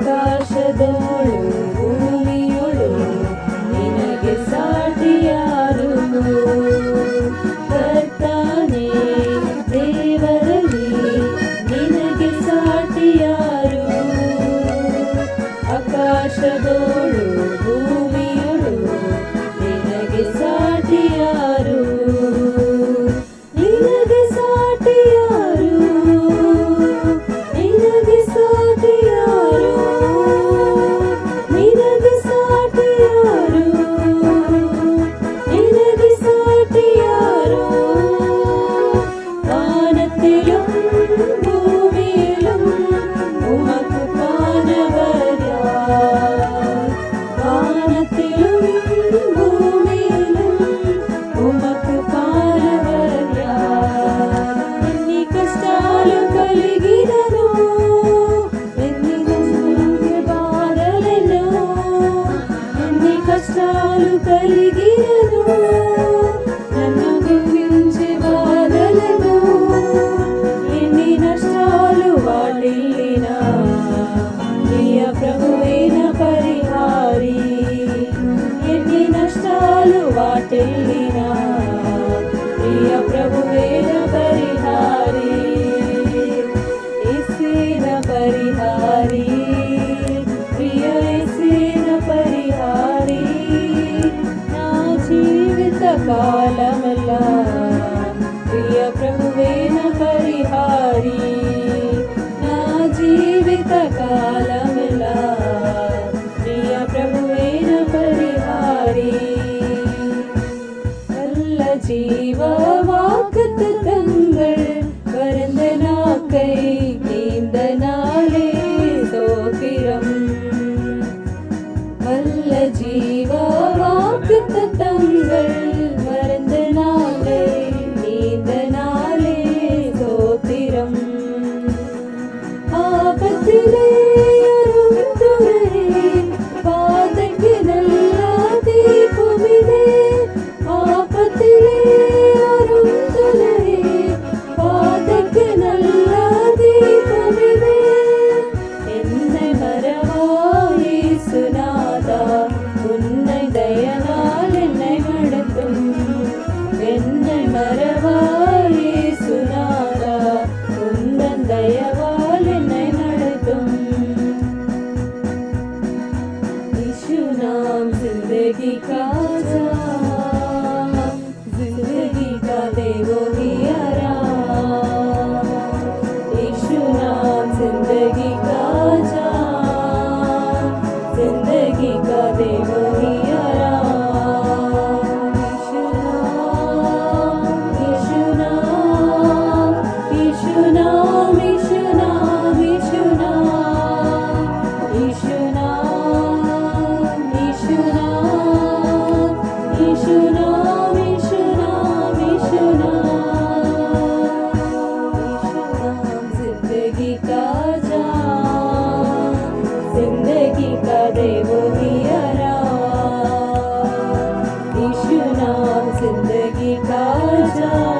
ಆಕಾಶದೋಳು ಭೂಮಿಯೊಳು ನಿನಗೆ ಸಾಟಿಯಾರು ಕರ್ತಾನೇ ದೇವರಲ್ಲಿ ನಿನಗೆ ಸಾಟಿಯಾರು ಆಕಾಶದೋಳು ಭೂಮಿಯೊಳು ನಿನಗೆ ಸಾಟಿಯಾರು ನಿನಗೆ ಸಾಟಿಯಾರು ನಿನಗೆ ಸಾಟಿಯಾರು ನಿನಗೆ ಸಾಟಿಯಾರು നിനക്ക് സാട്ടിയാരോ വാനത്തിലും ഭൂമിയിലും ഉമക്ക് പാനവരാ വാനത്തിലും ഭൂമിയിലും ഉമക്ക് പാനവരാ ఎన్ని కష్టాలు కలిగినను ఎన్ని బాధలను ఎన్ని కష్టాలు కలిగినను నన్ను గురించి బాధలను ఎన్ని నష్టాలు వాటిల్లినా ప్రియ ప్రభువేన పరిహారి ఎన్ని నష్టాలు వాటిల్లినా ప్రియ ప్రభువేన పరిహారి యేసేన పరిహారి ప్రియ యేసేన పరిహారి నా జీవిత కాలమల్లా ప్రియ ప్రభువేన పరిహారి నా జీవిత కాలమల్లా ప్రియ ప్రభువేన పరిహారి நல்ல ஜீவ வாக்குத்தத்தங்கள் வருந்த நாக்கை நீந்த நாளே சோத்திரம் நல்ல ஜீவ வாக்குத்தத்தங்கள் வருந்த நாளை நீந்த நாளே சோத்திரம் ஆபத்திலே அருந்துரை பாதைக்கு நல்ல தீபமிதே ஆபத்திலே அருந்துரை பாதைக்கு நல்ல தீபமிதே என்னை மறவாய் இயேசுநாதா உன்னை தயவால் என்னை நடத்தும் என்னை மறவாய் இயேசுநாதா உந்தன் தயவால் என்னை நடத்தும் यीशु नाम जिंदगी का जाम जिंदगी का दे वो ही आराम यीशु नाम जिंदगी का जाम जिंदगी का दे वो ही आराम यीशु नाम यीशु नाम यीशु नाम यीशु नाम यीशु नाम यीशु नाम यीशु नाम यीशु नाम यीशु नाम जिंदगी का जाम जिंदगी का दे वो ही आराम यीशु नाम जिंदगी का जाम